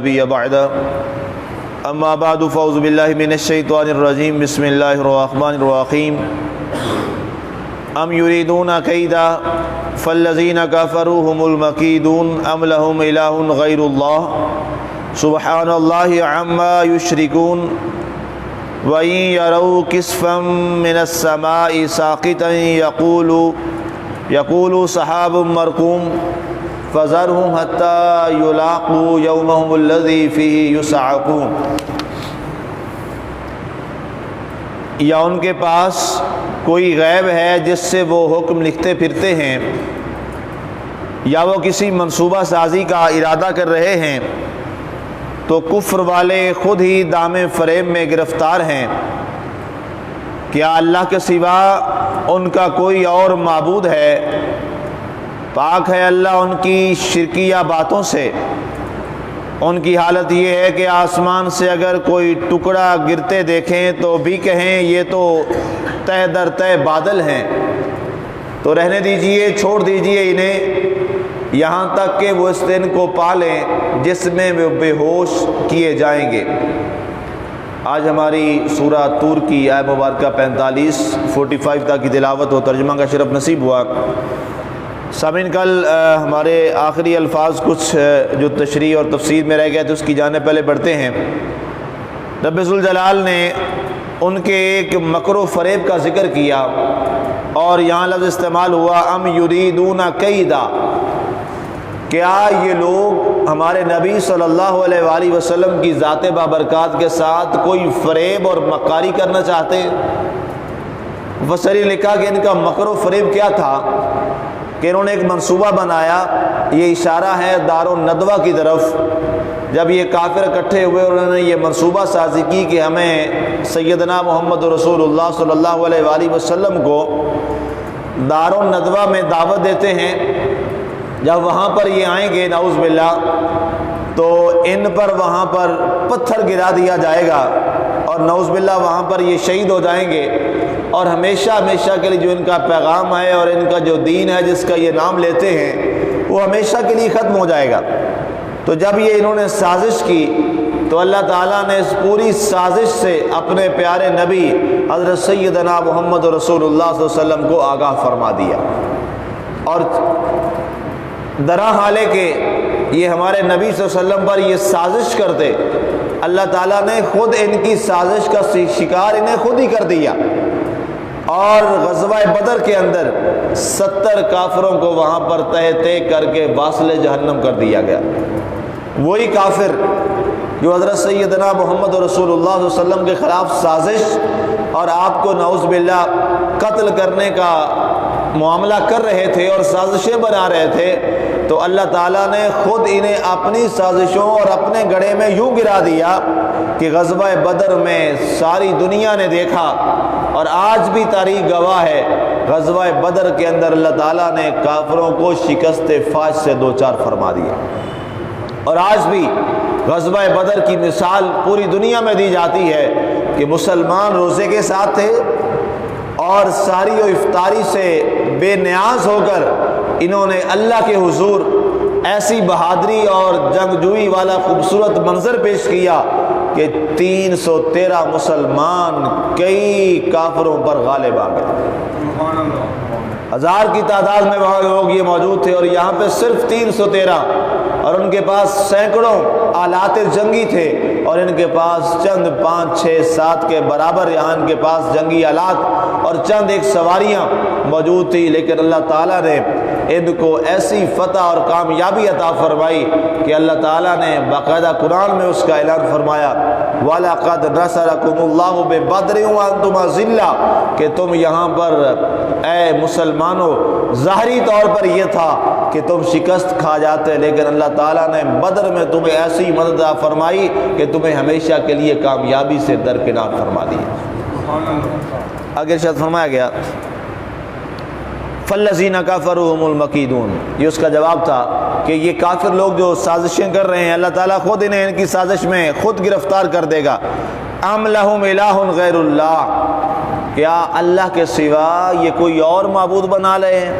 نبي بعده أما بعد فأعوذ بالله من الشيطان الرجيم بسم الله الرحمن الرحيم أم يريدون كيدا فالذين كفروا هم المكيدون أم لهم إله غير الله سبحان الله عما يشركون وإن يروا كسفا من السماء ساقطا يقولوا سحاب مركوم فذرهم حتى يلاقوا يومهم الذي فيه يصعقون. یا ان کے پاس کوئی غیب ہے جس سے وہ حکم لکھتے پھرتے ہیں، یا وہ کسی منصوبہ سازی کا ارادہ کر رہے ہیں، تو کفر والے خود ہی دام فریب میں گرفتار ہیں. کیا اللہ کے سوا ان کا کوئی اور معبود ہے؟ پاک ہے اللہ ان کی شرکیہ باتوں سے. ان کی حالت یہ ہے کہ آسمان سے اگر کوئی ٹکڑا گرتے دیکھیں تو بھی کہیں یہ تو تہ در تہ بادل ہیں، تو رہنے دیجئے، چھوڑ دیجئے انہیں یہاں تک کہ وہ اس دن کو پالیں جس میں وہ بے ہوش کیے جائیں گے. آج ہماری سورہ طور کی آیت مبارکہ 45 تک کی تلاوت و ترجمہ کا شرف نصیب ہوا. سامعین، کل ہمارے آخری الفاظ کچھ جو تشریح اور تفسیر میں رہ گئے تھے اس کی جانب پہلے بڑھتے ہیں. رب ذوالجلال نے ان کے ایک مکر و فریب کا ذکر کیا اور یہاں لفظ استعمال ہوا ام یریدون کیدا. کیا یہ لوگ ہمارے نبی صلی اللہ علیہ وآلہ وسلم کی ذات بابرکات کے ساتھ کوئی فریب اور مکاری کرنا چاہتے ہیں؟ مفسرین نے لکھا کہ ان کا مکر و فریب کیا تھا کہ انہوں نے ایک منصوبہ بنایا. یہ اشارہ ہے دار الندوہ کی طرف. جب یہ کافر اکٹھے ہوئے اور انہوں نے یہ منصوبہ سازی کی کہ ہمیں سیدنا محمد رسول اللہ صلی اللہ علیہ وآلہ وسلم کو دار الندوہ میں دعوت دیتے ہیں، جب وہاں پر یہ آئیں گے نعوذ باللہ تو ان پر وہاں پر پتھر گرا دیا جائے گا اور نعوذ باللہ وہاں پر یہ شہید ہو جائیں گے، اور ہمیشہ ہمیشہ کے لیے جو ان کا پیغام ہے اور ان کا جو دین ہے جس کا یہ نام لیتے ہیں وہ ہمیشہ کے لیے ختم ہو جائے گا. تو جب یہ انہوں نے سازش کی تو اللہ تعالیٰ نے اس پوری سازش سے اپنے پیارے نبی حضرت سیدنا محمد رسول اللہ صلی اللہ علیہ وسلم کو آگاہ فرما دیا. اور درا حال ہے کہ یہ ہمارے نبی صلی اللہ علیہ وسلم پر یہ سازش کرتے، اللہ تعالیٰ نے خود ان کی سازش کا شکار انہیں خود ہی کر دیا. اور غزوہ بدر کے اندر 70 کافروں کو وہاں پر تہ کر کے واصل جہنم کر دیا گیا. وہی کافر جو حضرت سیدنا محمد رسول اللہ صلی اللہ علیہ وسلم کے خلاف سازش اور آپ کو نعوذ باللہ قتل کرنے کا معاملہ کر رہے تھے اور سازشیں بنا رہے تھے، تو اللہ تعالیٰ نے خود انہیں اپنی سازشوں اور اپنے گڑھے میں یوں گرا دیا کہ غزوہ بدر میں ساری دنیا نے دیکھا اور آج بھی تاریخ گواہ ہے. غزوہ بدر کے اندر اللہ تعالیٰ نے کافروں کو شکست فاش سے دوچار فرما دیا. اور آج بھی غزوہ بدر کی مثال پوری دنیا میں دی جاتی ہے کہ مسلمان روزے کے ساتھ تھے اور ساری و افطاری سے بے نیاز ہو کر انہوں نے اللہ کے حضور ایسی بہادری اور جنگجوئی والا خوبصورت منظر پیش کیا کہ 313 مسلمان کئی کافروں پر غالب آ گئے. 1000 کی تعداد میں وہاں لوگ یہ موجود تھے اور یہاں پہ صرف 313، اور ان کے پاس سینکڑوں آلات جنگی تھے اور ان کے پاس چند 5 6 7 کے برابر یہاں ان کے پاس جنگی آلات اور چند ایک سواریاں موجود تھی. لیکن اللہ تعالیٰ نے ان کو ایسی فتح اور کامیابی عطا فرمائی کہ اللہ تعالیٰ نے باقاعدہ قرآن میں اس کا اعلان فرمایا وَلَقَدْ نَصَرَكُمُ اللَّهُ بِبَدْرٍ وَأَنْتُمْ أَذِلَّةٌ، کہ تم یہاں پر اے مسلمانوں ظاہری طور پر یہ تھا کہ تم شکست کھا جاتے، لیکن اللہ تعالیٰ نے بدر میں تمہیں ایسی مدد فرمائی کہ تمہیں ہمیشہ کے لیے کامیابی سے درکنار فرما دی. آگے ارشاد فرمایا گیا فَالَّذِينَ كَفَرُوا هُمُ الْمَكِيدُونَ. یہ اس کا جواب تھا کہ یہ کافر لوگ جو سازشیں کر رہے ہیں اللہ تعالیٰ خود انہیں ان کی سازش میں خود گرفتار کر دے گا. أَمْ لَهُمْ إِلَٰهٌ غَيْرُ اللَّهِ، کیا اللہ کے سوا یہ کوئی اور معبود بنا لے ہیں؟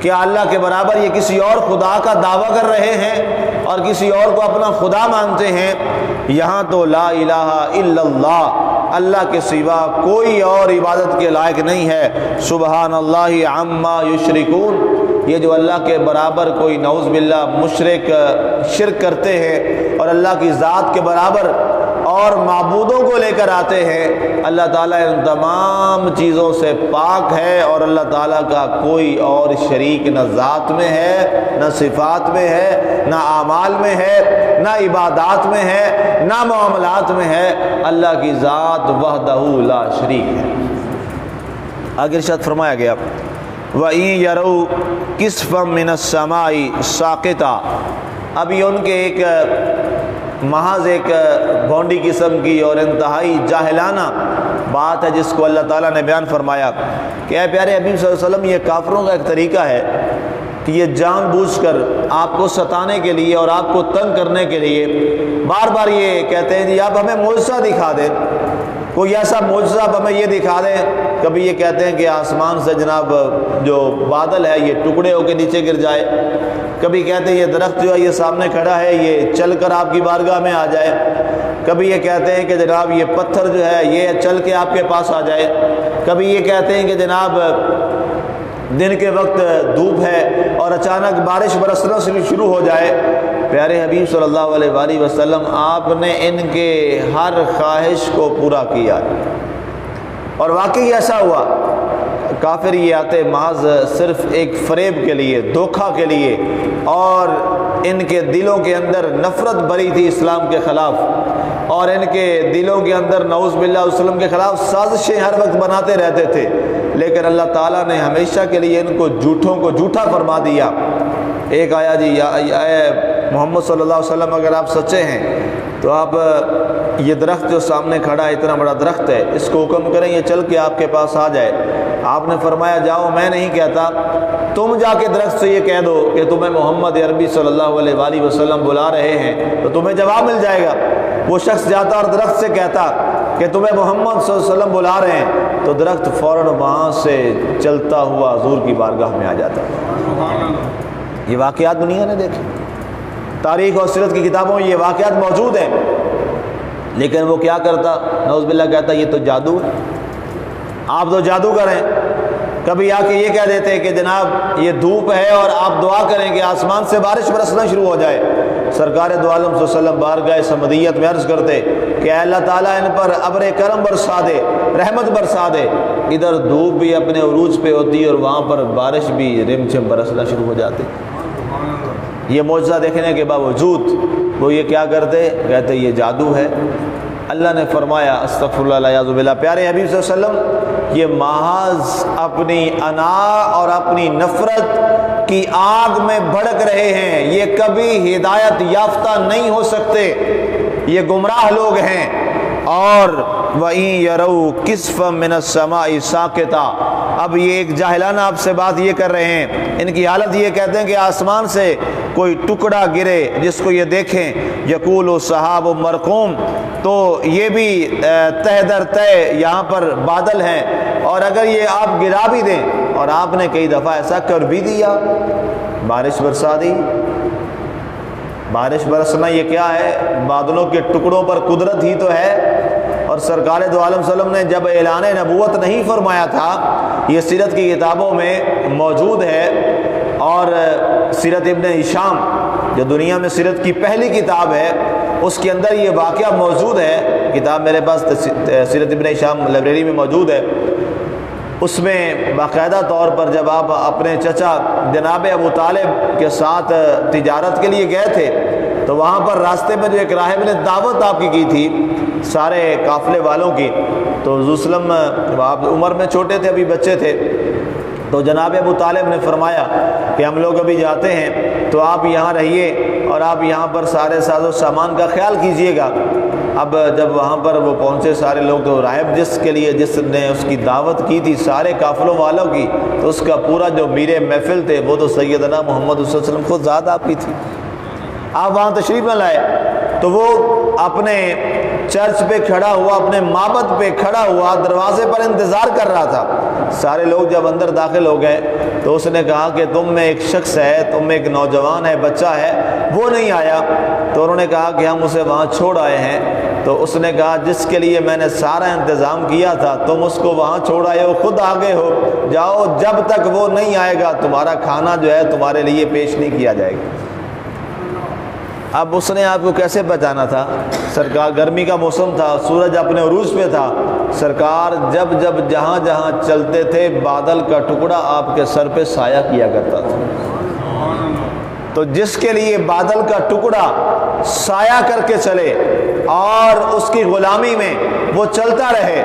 کیا اللہ کے برابر یہ کسی اور خدا کا دعویٰ کر رہے ہیں؟ اور کسی اور کو اپنا خدا مانتے ہیں، یہاں تو لا الہ الا اللہ، اللہ کے سوا کوئی اور عبادت کے لائق نہیں ہے۔ سبحان اللہ عما یشرکون، یہ جو اللہ کے برابر کوئی نعوذ باللہ مشرک شرک کرتے ہیں اور اللہ کی ذات کے برابر اور معبودوں کو لے کر آتے ہیں، اللہ تعالیٰ ان تمام چیزوں سے پاک ہے، اور اللہ تعالیٰ کا کوئی اور شریک نہ ذات میں ہے، نہ صفات میں ہے، نہ اعمال میں ہے، نہ عبادات میں ہے، نہ معاملات میں ہے۔ اللہ کی ذات وحدہ لا شریک ہے۔ آگے ارشاد فرمایا گیا وَإِن يَرَوْا كِسْفًا مِّنَ السَّمَاءِ سَاقِطًا، اب یہ ان کے ایک محض ایک بھونڈی قسم کی اور انتہائی جاہلانہ بات ہے جس کو اللہ تعالیٰ نے بیان فرمایا کہ اے پیارے حبیب صلی اللہ علیہ وسلم، یہ کافروں کا ایک طریقہ ہے کہ یہ جان بوجھ کر آپ کو ستانے کے لیے اور آپ کو تنگ کرنے کے لیے بار بار یہ کہتے ہیں جی آپ ہمیں معجزہ دکھا دیں، کوئی ایسا معجزہ آپ ہمیں یہ دکھا دیں۔ کبھی یہ کہتے ہیں کہ آسمان سے جناب جو بادل ہے یہ ٹکڑے ہو کے نیچے گر جائے، کبھی کہتے ہیں یہ درخت جو ہے یہ سامنے کھڑا ہے یہ چل کر آپ کی بارگاہ میں آ جائے، کبھی یہ کہتے ہیں کہ جناب یہ پتھر جو ہے یہ چل کے آپ کے پاس آ جائے، کبھی یہ کہتے ہیں کہ جناب دن کے وقت دھوپ ہے اور اچانک بارش برسنا شروع ہو جائے۔ پیارے حبیب صلی اللہ علیہ وآلہ وسلم، آپ نے ان کے ہر خواہش کو پورا کیا، اور واقعی ایسا ہوا۔ کافر یہ آتے محض صرف ایک فریب کے لیے، دھوکہ کے لیے، اور ان کے دلوں کے اندر نفرت بھری تھی اسلام کے خلاف، اور ان کے دلوں کے اندر نعوذ باللہ وسلم کے خلاف سازشیں ہر وقت بناتے رہتے تھے، لیکن اللہ تعالیٰ نے ہمیشہ کے لیے ان کو جھوٹوں کو جھوٹا فرما دیا۔ ایک آیا جی اے محمد صلی اللہ علیہ وسلم، اگر آپ سچے ہیں تو آپ یہ درخت جو سامنے کھڑا ہے اتنا بڑا درخت ہے، اس کو حکم کریں یہ چل کے آپ کے پاس آ جائے۔ آپ نے فرمایا جاؤ، میں نہیں کہتا، تم جا کے درخت سے یہ کہہ دو کہ تمہیں محمد عربی صلی اللہ علیہ وآلہ وسلم بلا رہے ہیں تو تمہیں جواب مل جائے گا۔ وہ شخص جاتا اور درخت سے کہتا کہ تمہیں محمد صلی اللہ علیہ وسلم بلا رہے ہیں، تو درخت فوراً وہاں سے چلتا ہوا حضور کی بارگاہ میں آ جاتا۔ یہ واقعات دنیا نے دیکھے، تاریخ اور سیرت کی کتابوں میں یہ واقعات موجود ہیں، لیکن وہ کیا کرتا؟ نعوذ باللہ کہتا یہ تو جادو ہے، آپ تو جادوگر ہیں۔ کبھی آ کے یہ کہہ دیتے کہ جناب یہ دھوپ ہے اور آپ دعا کریں کہ آسمان سے بارش برسنا شروع ہو جائے۔ سرکار دو عالم صلی اللہ علیہ وسلم بارگاہ سمدیت میں عرض کرتے کہ اے اللہ تعالیٰ ان پر ابر کرم برسا دے، رحمت برسا دے۔ ادھر دھوپ بھی اپنے عروج پہ ہوتی اور وہاں پر بارش بھی رم جھم برسنا شروع ہو جاتی۔ یہ معجزہ دیکھنے کے باوجود وہ یہ کیا کرتے؟ کہتے یہ جادو ہے۔ اللہ نے فرمایا استغفر اللہ الیاذ باللہ، پیارے حبیب صلی اللہ علیہ وسلم یہ محض اپنی انا اور اپنی نفرت کی آگ میں بھڑک رہے ہیں، یہ کبھی ہدایت یافتہ نہیں ہو سکتے، یہ گمراہ لوگ ہیں۔ اور وَإِن يَرَوْا كِسْفًا مِّنَ السَّمَاءِ سَاقِطًا، اب یہ ایک جاہلانہ آپ سے بات یہ کر رہے ہیں، ان کی حالت یہ کہتے ہیں کہ آسمان سے کوئی ٹکڑا گرے جس کو یہ دیکھیں یقول سحاب مرقوم، تو یہ بھی تہ در تہ یہاں پر بادل ہیں، اور اگر یہ آپ گرا بھی دیں، اور آپ نے کئی دفعہ ایسا کر بھی دیا، بارش برسا دی۔ بارش برسنا یہ کیا ہے؟ بادلوں کے ٹکڑوں پر قدرت ہی تو ہے۔ اور سرکار دو عالم صلی اللہ علیہ وسلم نے جب اعلان نبوت نہیں فرمایا تھا، یہ سیرت کی کتابوں میں موجود ہے، اور سیرت ابن ہشام جو دنیا میں سیرت کی پہلی کتاب ہے اس کے اندر یہ واقعہ موجود ہے۔ کتاب میرے پاس سیرت ابن ہشام لائبریری میں موجود ہے، اس میں باقاعدہ طور پر جب آپ اپنے چچا جناب ابو طالب کے ساتھ تجارت کے لیے گئے تھے تو وہاں پر راستے میں جو ایک راہب نے دعوت آپ کی تھی سارے قافلے والوں کی، تو حضور صلی اللہ علیہ وسلم آپ عمر میں چھوٹے تھے، ابھی بچے تھے، تو جناب ابو طالب نے فرمایا کہ ہم لوگ ابھی جاتے ہیں تو آپ یہاں رہیے اور آپ یہاں پر سارے ساز و سامان کا خیال کیجئے گا۔ اب جب وہاں پر وہ پہنچے سارے لوگ، تو راہب جس نے اس کی دعوت کی تھی سارے قافلوں والوں کی، تو اس کا پورا جو میر محفل تھے وہ تو سیدنا محمد صلی اللہ علیہ وسلم خود ذات آپ کی تھی۔ آپ وہاں تشریف نہ لائے تو وہ اپنے چرچ پہ کھڑا ہوا، اپنے معبد پہ کھڑا ہوا، دروازے پر انتظار کر رہا تھا۔ سارے لوگ جب اندر داخل ہو گئے تو اس نے کہا کہ تم میں ایک شخص ہے، تم میں ایک نوجوان ہے، بچہ ہے، وہ نہیں آیا۔ تو انہوں نے کہا کہ ہم اسے وہاں چھوڑ آئے ہیں۔ تو اس نے کہا جس کے لیے میں نے سارا انتظام کیا تھا تم اس کو وہاں چھوڑ آئے ہو، خود آگے ہو، جاؤ، جب تک وہ نہیں آئے گا تمہارا کھانا جو ہے تمہارے لیے پیش نہیں کیا جائے گا۔ اب اس نے آپ کو کیسے بچانا تھا؟ سرکار گرمی کا موسم تھا، سورج اپنے عروج پہ تھا، سرکار جب جب جہاں جہاں چلتے تھے بادل کا ٹکڑا آپ کے سر پہ سایہ کیا کرتا تھا۔ تو جس کے لیے بادل کا ٹکڑا سایہ کر کے چلے اور اس کی غلامی میں وہ چلتا رہے،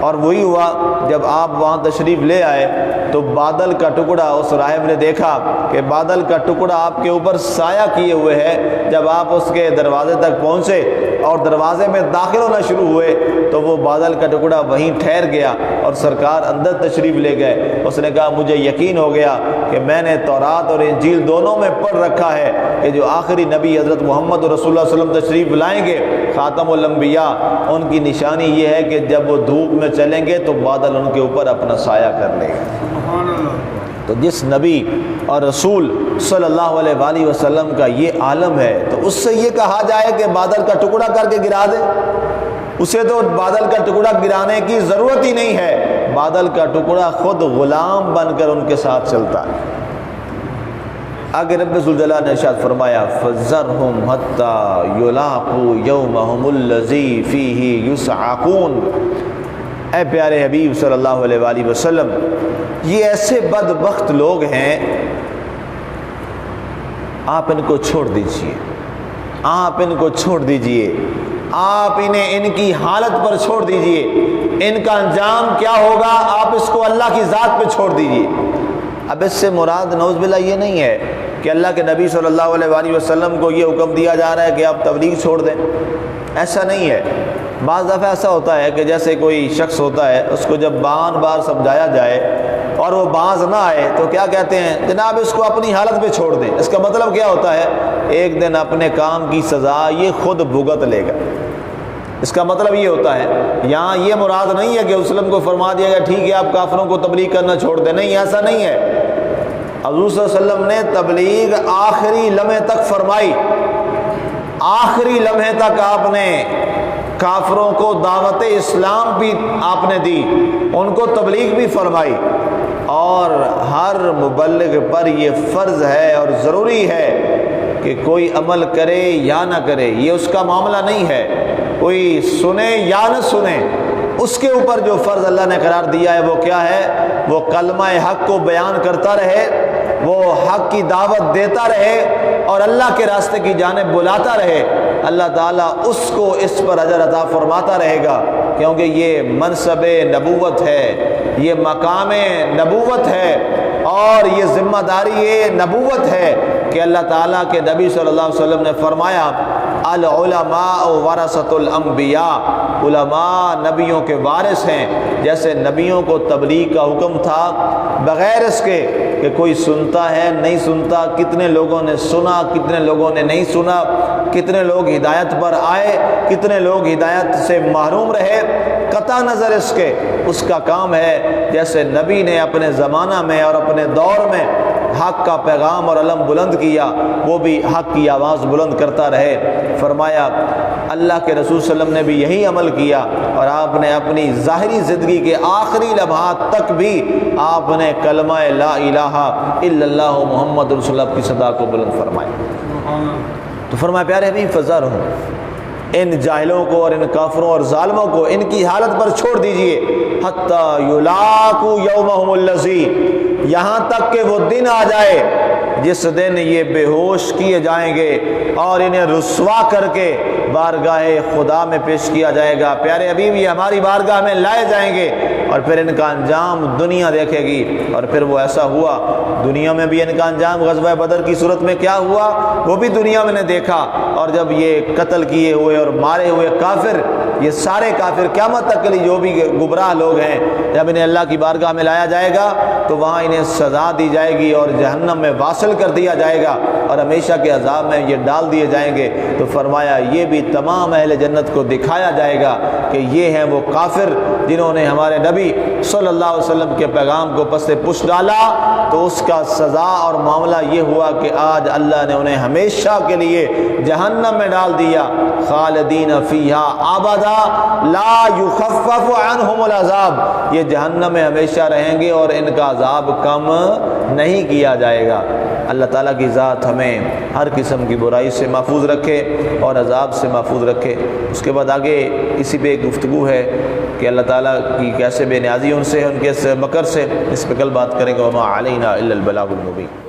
اور وہی ہوا جب آپ وہاں تشریف لے آئے تو بادل کا ٹکڑا، اس راہب نے دیکھا کہ بادل کا ٹکڑا آپ کے اوپر سایہ کیے ہوئے ہے۔ جب آپ اس کے دروازے تک پہنچے اور دروازے میں داخل ہونا شروع ہوئے تو وہ بادل کا ٹکڑا وہیں ٹھہر گیا اور سرکار اندر تشریف لے گئے۔ اس نے کہا مجھے یقین ہو گیا کہ میں نے تورات اور انجیل دونوں میں پڑھ رکھا ہے کہ جو آخری نبی حضرت محمد رسول اللہ صلی اللہ علیہ وسلم تشریف لائیں گے، خاتم الانبیاء، ان کی نشانی یہ ہے کہ جب وہ دھوپ میں چلیں گے تو بادل ان کے اوپر اپنا سایہ کر لے گا۔ تو جس نبی اور رسول صلی اللہ علیہ وآلہ وسلم کا یہ عالم ہے تو اس سے یہ کہا جائے کہ بادل کا ٹکڑا کر کے گرا دے، اسے تو بادل کا ٹکڑا گرانے کی ضرورت ہی نہیں ہے، بادل کا ٹکڑا خود غلام بن کر ان کے ساتھ چلتا ہے۔ آگے رب ذوالجلال نے ارشاد فرمایا فَذَرْهُمْ حَتَّى يُلَاقُوا يَوْمَهُمُ الَّذِي فِيهِ يُسْعَقُونَ۔ اے پیارے حبیب صلی اللہ علیہ وآلہ وسلم، یہ ایسے بدبخت لوگ ہیں، آپ ان کو چھوڑ دیجئے، آپ ان کو چھوڑ دیجئے، آپ انہیں ان کی حالت پر چھوڑ دیجئے، ان کا انجام کیا ہوگا آپ اس کو اللہ کی ذات پہ چھوڑ دیجئے۔ اب اس سے مراد نعوذ باللہ یہ نہیں ہے کہ اللہ کے نبی صلی اللہ علیہ وآلہ وسلم کو یہ حکم دیا جا رہا ہے کہ آپ تبلیغ چھوڑ دیں، ایسا نہیں ہے۔ بعض دفعہ ایسا ہوتا ہے کہ جیسے کوئی شخص ہوتا ہے، اس کو جب بار بار سمجھایا جائے اور وہ باز نہ آئے تو کیا کہتے ہیں، جناب اس کو اپنی حالت پہ چھوڑ دیں۔ اس کا مطلب کیا ہوتا ہے، ایک دن اپنے کام کی سزا یہ خود بھگت لے گا۔ اس کا مطلب یہ ہوتا ہے، یہاں یہ مراد نہیں ہے کہ وسلم کو فرما دیا گیا ٹھیک ہے آپ کافروں کو تبلیغ کرنا چھوڑ دیں، نہیں، ایسا نہیں ہے۔ حضور صلی اللہ علیہ وسلم نے تبلیغ آخری لمحے تک فرمائی، آخری لمحے تک آپ نے کافروں کو دعوت اسلام بھی آپ نے دی، ان کو تبلیغ بھی فرمائی، اور ہر مبلغ پر یہ فرض ہے اور ضروری ہے کہ کوئی عمل کرے یا نہ کرے، یہ اس کا معاملہ نہیں ہے، کوئی سنے یا نہ سنے، اس کے اوپر جو فرض اللہ نے قرار دیا ہے وہ کیا ہے، وہ کلمہ حق کو بیان کرتا رہے، وہ حق کی دعوت دیتا رہے اور اللہ کے راستے کی جانب بلاتا رہے، اللہ تعالیٰ اس کو اس پر اجر عطا فرماتا رہے گا، کیونکہ یہ منصب نبوت ہے، یہ مقام نبوت ہے، اور یہ ذمہ داری نبوت ہے کہ اللہ تعالیٰ کے نبی صلی اللہ علیہ وسلم نے فرمایا العلماء ورثۃ الانبیاء، علماء نبیوں کے وارث ہیں۔ جیسے نبیوں کو تبلیغ کا حکم تھا بغیر اس کے کہ کوئی سنتا ہے نہیں سنتا، کتنے لوگوں نے سنا کتنے لوگوں نے نہیں سنا، کتنے لوگ ہدایت پر آئے کتنے لوگ ہدایت سے محروم رہے، قطع نظر اس کے، اس کا کام ہے جیسے نبی نے اپنے زمانہ میں اور اپنے دور میں حق کا پیغام اور علم بلند کیا، وہ بھی حق کی آواز بلند کرتا رہے۔ فرمایا اللہ کے رسول صلی اللہ علیہ وسلم نے بھی یہی عمل کیا، اور آپ نے اپنی ظاہری زندگی کے آخری لمحات تک بھی آپ نے کلمہ لا الہ الا اللہ محمد رسول اللہ کی صدا کو بلند فرمایا۔ تو فرمایا پیارے حبیب فذرہم، ان جاہلوں کو اور ان کافروں اور ظالموں کو ان کی حالت پر چھوڑ دیجئے، حتی یلاقوا یومہم الذی، یہاں تک کہ وہ دن آ جائے جس دن یہ بے ہوش کیے جائیں گے اور انہیں رسوا کر کے بارگاہ خدا میں پیش کیا جائے گا۔ پیارے حبیب یہ ہماری بارگاہ میں لائے جائیں گے اور پھر ان کا انجام دنیا دیکھے گی، اور پھر وہ ایسا ہوا دنیا میں بھی ان کا انجام غزوہ بدر کی صورت میں کیا ہوا وہ بھی دنیا میں نے دیکھا، اور جب یہ قتل کیے ہوئے اور مارے ہوئے کافر، یہ سارے کافر قیامت تک کے لیے جو بھی گمراہ لوگ ہیں، جب انہیں اللہ کی بارگاہ میں لایا جائے گا تو وہاں انہیں سزا دی جائے گی اور جہنم میں واصل کر دیا جائے گا اور ہمیشہ کے عذاب میں یہ ڈال دیے جائیں گے۔ تو فرمایا یہ بھی تمام اہل جنت کو دکھایا جائے گا کہ یہ ہیں وہ کافر جنہوں نے ہمارے نبی نبی صلی اللہ علیہ وسلم کے پیغام کو پس پش ڈالا تو اس کا سزا اور معاملہ یہ ہوا کہ آج اللہ نے انہیں ہمیشہ کے لیے جہنم میں ڈال دیا، خالدین فیہا ابدا لا یخفف عنہم العذاب، یہ جہنم میں ہمیشہ رہیں گے اور ان کا عذاب کم نہیں کیا جائے گا۔ اللہ تعالیٰ کی ذات ہمیں ہر قسم کی برائی سے محفوظ رکھے اور عذاب سے محفوظ رکھے۔ اس کے بعد آگے اسی پہ ایک گفتگو ہے کہ اللہ تعالیٰ کی کیسے بے نیازی ان سے، ان کے مکر سے، اس پہ کل بات کریں گے۔ وما علینا الا البلاغ المبین۔